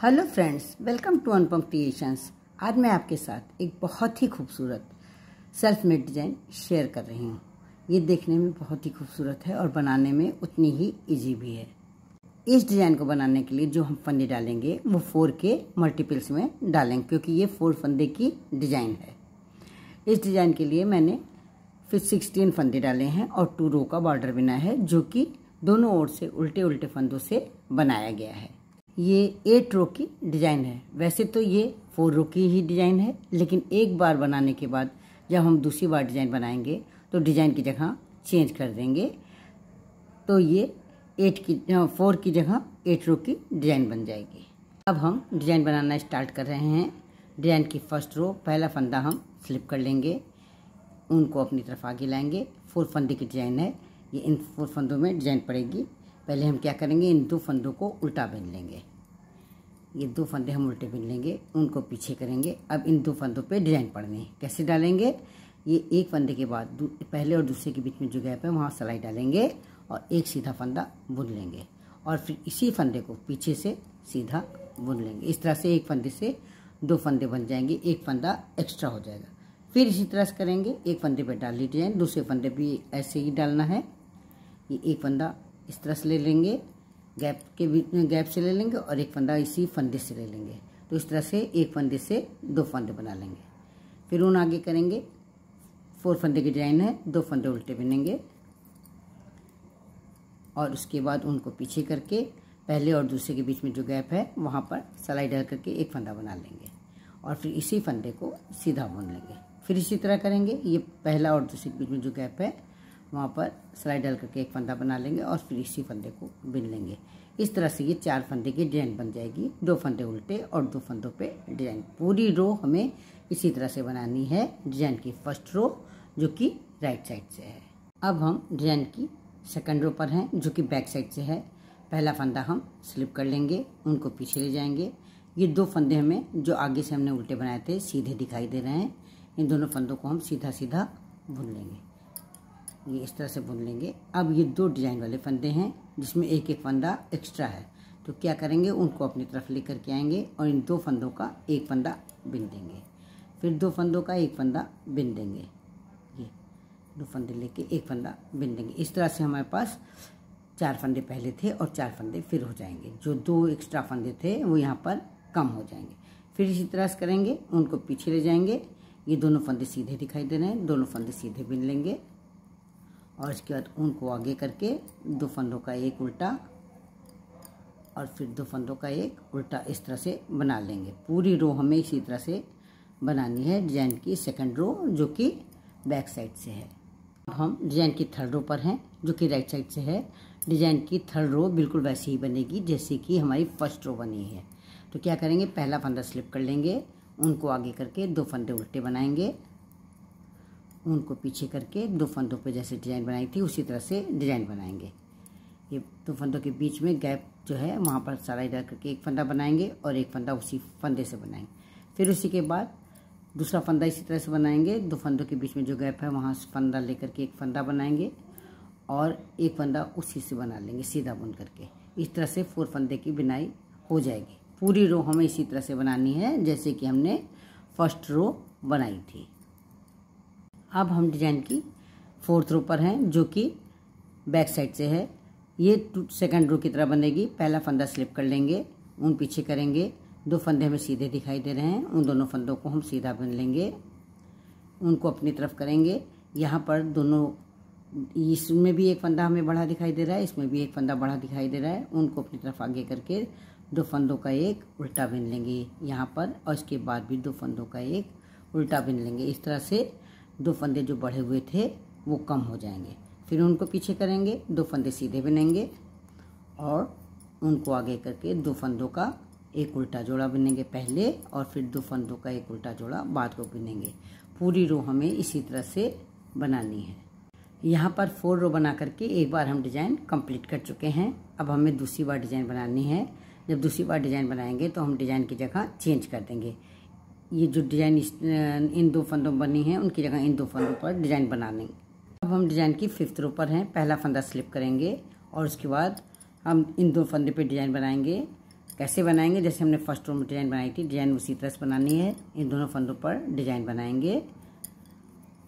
Hello friends, welcome to Anupam creations. आज मैं आपके साथ एक बहुत ही खूबसूरत सेल्फ मेड डिज़ाइन शेयर कर रही हूँ। ये देखने में बहुत ही खूबसूरत है और बनाने में उतनी ही इजी भी है। इस डिज़ाइन को बनाने के लिए जो हम फंदे डालेंगे वो 4 के मल्टीपल्स में डालेंगे, क्योंकि ये 4 फंदे की डिज़ाइन है। इस डिज़ाइन के लिए मैंने फिर 16 फंदे डाले हैं और 2 रो का बॉर्डर बना है, जो कि दोनों ओर से उल्टे उल्टे फंदों से बनाया गया है। ये 8 रो की डिज़ाइन है। वैसे तो ये 4 रो की ही डिज़ाइन है, लेकिन एक बार बनाने के बाद जब हम दूसरी बार डिज़ाइन बनाएंगे तो डिज़ाइन की जगह चेंज कर देंगे, तो ये 4 की जगह 8 रो की डिज़ाइन बन जाएगी। अब हम डिज़ाइन बनाना स्टार्ट कर रहे हैं। डिज़ाइन की फर्स्ट रो पहला फंदा हम स्लिप कर लेंगे, उनको अपनी तरफ आगे लाएंगे। 4 फंदे की डिज़ाइन है, ये इन 4 फंदों में डिज़ाइन पड़ेगी। पहले हम क्या करेंगे, इन 2 फंदों को उल्टा बिन लेंगे। ये 2 फंदे हम उल्टे बिन लेंगे, उनको पीछे करेंगे। अब इन 2 फंदों पे डिज़ाइन पड़ने हैं। कैसे डालेंगे, ये एक फंदे के बाद पहले और दूसरे के बीच में जो गैप है वहाँ सिलाई डालेंगे और एक सीधा फंदा बुन लेंगे और फिर इसी फंदे को पीछे से सीधा बुन लेंगे। इस तरह से एक फंदे से 2 फंदे बन जाएंगे, एक फंदा एक्स्ट्रा हो जाएगा। फिर इसी तरह से करेंगे, एक फंदे पर डाल ली डिज़ाइन, दूसरे फंदे भी ऐसे ही डालना है। ये एक फंदा इस तरह से ले लेंगे, गैप के बीच में गैप से ले लेंगे और एक फंदा इसी फंदे से ले लेंगे। तो इस तरह से एक फंदे से 2 फंदे बना लेंगे। फिर उन आगे करेंगे, 4 फंदे की डिज़ाइन है, 2 फंदे उल्टे बिनेंगे और उसके बाद उनको पीछे करके पहले और दूसरे के बीच में जो गैप है वहाँ पर सिलाई डाल करके एक फंदा बना लेंगे और फिर इसी फंदे को सीधा बुन लेंगे। फिर इसी तरह करेंगे, ये पहला और दूसरे के बीच में जो गैप है वहाँ पर सिलाई डाल करके एक फंदा बना लेंगे और फिर इसी फंदे को बिन लेंगे। इस तरह से ये 4 फंदे की डिज़ाइन बन जाएगी, 2 फंदे उल्टे और 2 फंदों पे डिज़ाइन। पूरी रो हमें इसी तरह से बनानी है, डिज़ाइन की फर्स्ट रो जो कि राइट साइड से है। अब हम डिज़ाइन की सेकंड रो पर हैं, जो कि बैक साइड से है। पहला फंदा हम स्लिप कर लेंगे, उनको पीछे ले जाएंगे। ये 2 फंदे हमें जो आगे से हमने उल्टे बनाए थे सीधे दिखाई दे रहे हैं। इन दोनों फंदों को हम सीधा सीधा बुन लेंगे, ये इस तरह से बुन लेंगे। अब ये 2 डिज़ाइन वाले फंदे हैं जिसमें एक एक फंदा एक्स्ट्रा है, तो क्या करेंगे, उनको अपनी तरफ लेकर के आएंगे और इन 2 फंदों का एक फंदा बिन देंगे। फिर 2 फंदों का एक फंदा बिन देंगे, ये 2 फंदे लेके एक फंदा बिन देंगे। इस तरह से हमारे पास 4 फंदे पहले थे और 4 फंदे फिर हो जाएंगे। जो 2 एक्स्ट्रा फंदे थे वो यहाँ पर कम हो जाएंगे। फिर इसी तरह से करेंगे, उनको पीछे ले जाएंगे। ये दोनों फंदे सीधे दिखाई दे रहे हैं, दोनों फंदे सीधे बिन लेंगे और इसके बाद उनको आगे करके 2 फंदों का एक उल्टा और फिर 2 फंदों का एक उल्टा इस तरह से बना लेंगे। पूरी रो हमें इसी तरह से बनानी है, डिज़ाइन की सेकंड रो जो कि बैक साइड से है। अब हम डिज़ाइन की थर्ड रो पर हैं, जो कि राइट साइड से है। डिज़ाइन की थर्ड रो बिल्कुल वैसी ही बनेगी जैसे कि हमारी फर्स्ट रो बनी है। तो क्या करेंगे, पहला फंदा स्लिप कर लेंगे, उनको आगे करके 2 फंदे उल्टे बनाएंगे, उनको पीछे करके 2 फंदों पे जैसे डिज़ाइन बनाई थी उसी तरह से डिज़ाइन बनाएंगे। ये 2 फंदों के बीच में गैप जो है वहाँ पर सिलाई डाल करके एक फंदा बनाएंगे और एक फंदा उसी फंदे से बनाएंगे। फिर उसी के बाद दूसरा फंदा इसी तरह से बनाएंगे, 2 फंदों के बीच में जो गैप है वहाँ से फंदा लेकर के एक फंदा बनाएंगे और एक फंदा उसी से बना लेंगे सीधा बुन करके। इस तरह से 4 फंदे की बिनाई हो जाएगी। पूरी रो हमें इसी तरह से बनानी है जैसे कि हमने फर्स्ट रो बनाई थी। अब हम डिज़ाइन की 4th रो पर हैं, जो कि बैक साइड से है। ये सेकंड रो की तरह बनेगी। पहला फंदा स्लिप कर लेंगे, उन पीछे करेंगे, 2 फंदे हमें सीधे दिखाई दे रहे हैं, उन दोनों फंदों को हम सीधा बुन लेंगे, उनको अपनी तरफ करेंगे। यहाँ पर दोनों, इसमें भी एक फंदा हमें बढ़ा दिखाई दे रहा है, इसमें भी एक फंदा बढ़ा दिखाई दे रहा है। उनको अपनी तरफ आगे करके 2 फंदों का एक उल्टा बिन लेंगे यहाँ पर और इसके बाद भी 2 फंदों का एक उल्टा बिन लेंगे। इस तरह से 2 फंदे जो बढ़े हुए थे वो कम हो जाएंगे। फिर उनको पीछे करेंगे, 2 फंदे सीधे बिनेंगे और उनको आगे करके 2 फंदों का एक उल्टा जोड़ा बिनेंगे पहले और फिर 2 फंदों का एक उल्टा जोड़ा बाद को बिनेंगे। पूरी रो हमें इसी तरह से बनानी है। यहाँ पर 4 रो बना करके एक बार हम डिज़ाइन कंप्लीट कर चुके हैं। अब हमें दूसरी बार डिज़ाइन बनानी है। जब दूसरी बार डिज़ाइन बनाएंगे तो हम डिज़ाइन की जगह चेंज कर देंगे। ये जो डिज़ाइन इन 2 फंदों बनी है उनकी जगह इन 2 फंदों पर डिज़ाइन बना लेंगे। अब हम डिज़ाइन की 5th रो पर हैं। पहला फंदा स्लिप करेंगे और उसके बाद हम इन 2 फंदे पे डिज़ाइन बनाएंगे। कैसे बनाएंगे, जैसे हमने फर्स्ट रो में डिजाइन बनाई थी, डिजाइन उसी तरह से बनानी है। इन दोनों फंदों पर डिजाइन बनाएंगे,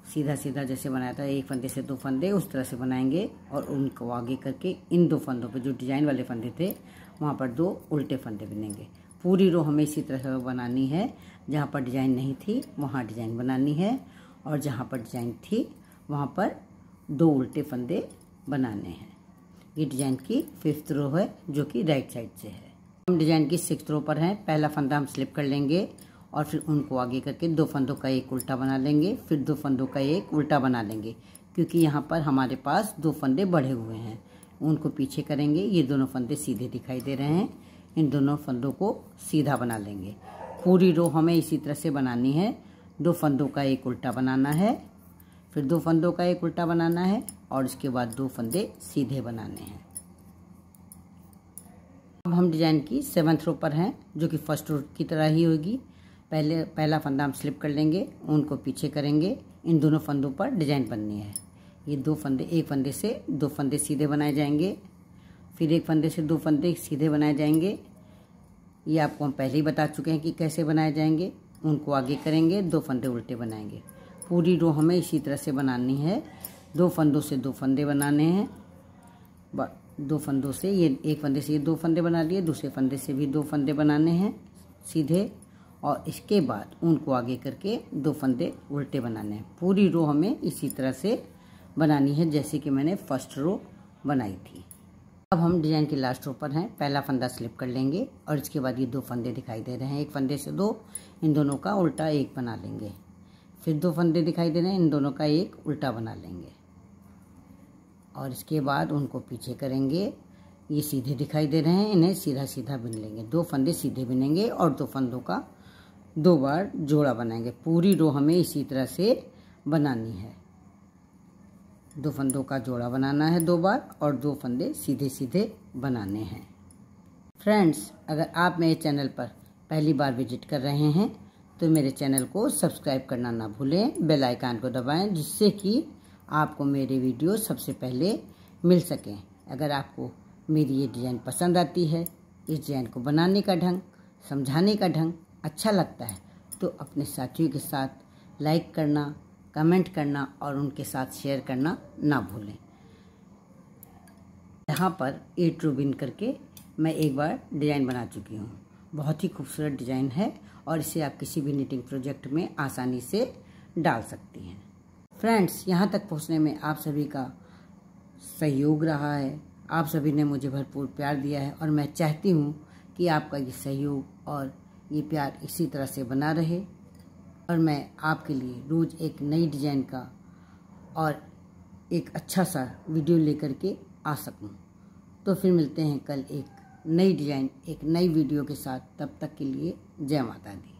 सीधा सीधा जैसे बनाया था, एक फंदे से 2 फंदे उस तरह से बनाएंगे और उनको आगे करके इन 2 फंदों पे जो डिजाइन वाले फंदे थे वहाँ पर 2 उल्टे फंदे बनेंगे। पूरी रो हमें इसी तरह से बनानी है, जहाँ पर डिजाइन नहीं थी वहाँ डिजाइन बनानी है और जहाँ पर डिजाइन थी वहाँ पर 2 उल्टे फंदे बनाने हैं। ये डिजाइन की 5th रो है जो कि राइट साइड से है। हम डिजाइन की 6th रो पर हैं। पहला फंदा हम स्लिप कर लेंगे और फिर उनको आगे करके 2 फंदों का एक उल्टा बना लेंगे, फिर 2 फंदों का एक उल्टा बना लेंगे, क्योंकि यहाँ पर हमारे पास 2 फंदे बढ़े हुए हैं। उनको पीछे करेंगे, ये दोनों फंदे सीधे दिखाई दे रहे हैं, इन दोनों फंदों को सीधा बना लेंगे। पूरी रो हमें इसी तरह से बनानी है। 2 फंदों का एक उल्टा बनाना है, फिर 2 फंदों का एक उल्टा बनाना है और इसके बाद 2 फंदे सीधे बनाने हैं। अब हम डिजाइन की 7th रो पर हैं, जो कि फर्स्ट रो की तरह ही होगी। पहला फंदा हम स्लिप कर लेंगे, उनको पीछे करेंगे, इन दोनों फंदों पर डिजाइन बननी है। ये 2 फंदे, एक फंदे से 2 फंदे सीधे बनाए जाएंगे, फिर एक फंदे से 2 फंदे सीधे बनाए जाएंगे। ये आपको हम पहले ही बता चुके हैं कि कैसे बनाए जाएंगे। उनको आगे करेंगे, 2 फंदे उल्टे बनाएंगे। पूरी रो हमें इसी तरह से बनानी है। 2 फंदों से 2 फंदे बनाने हैं, 2 फंदों से ये एक फंदे से ये 2 फंदे बना लिए, दूसरे फंदे से भी 2 फंदे बनाने हैं सीधे और इसके बाद उनको आगे करके 2 फंदे उल्टे बनाने हैं। पूरी रो हमें इसी तरह से बनानी है जैसे कि मैंने फर्स्ट रो बनाई थी। अब हम डिजाइन की लास्ट रो पर हैं। पहला फंदा स्लिप कर लेंगे और इसके बाद ये 2 फंदे दिखाई दे रहे हैं, एक फंदे से 2, इन दोनों का उल्टा एक बना लेंगे, फिर 2 फंदे दिखाई दे रहे हैं, इन दोनों का एक उल्टा बना लेंगे और इसके बाद उनको पीछे करेंगे। ये सीधे दिखाई दे रहे हैं, इन्हें सीधा सीधा बुन लेंगे। 2 फंदे सीधे बुनेंगे और 2 फंदों का 2 बार जोड़ा बनाएंगे। पूरी रो हमें इसी तरह से बनानी है। 2 फंदों का जोड़ा बनाना है 2 बार और 2 फंदे सीधे सीधे बनाने हैं। फ्रेंड्स, अगर आप मेरे चैनल पर पहली बार विजिट कर रहे हैं तो मेरे चैनल को सब्सक्राइब करना ना भूलें, बेल आइकन को दबाएं, जिससे कि आपको मेरे वीडियो सबसे पहले मिल सकें। अगर आपको मेरी ये डिज़ाइन पसंद आती है, इस डिज़ाइन को बनाने का ढंग, समझाने का ढंग अच्छा लगता है तो अपने साथियों के साथ लाइक करना, कमेंट करना और उनके साथ शेयर करना ना भूलें। यहाँ पर 8 रो बिन करके मैं एक बार डिज़ाइन बना चुकी हूँ। बहुत ही खूबसूरत डिज़ाइन है और इसे आप किसी भी निटिंग प्रोजेक्ट में आसानी से डाल सकती हैं। फ्रेंड्स, यहाँ तक पहुँचने में आप सभी का सहयोग रहा है। आप सभी ने मुझे भरपूर प्यार दिया है और मैं चाहती हूँ कि आपका ये सहयोग और ये प्यार इसी तरह से बना रहे और मैं आपके लिए रोज़ एक नई डिज़ाइन का और एक अच्छा सा वीडियो लेकर के आ सकूँ। तो फिर मिलते हैं कल एक नई डिज़ाइन, एक नई वीडियो के साथ। तब तक के लिए जय माता दी।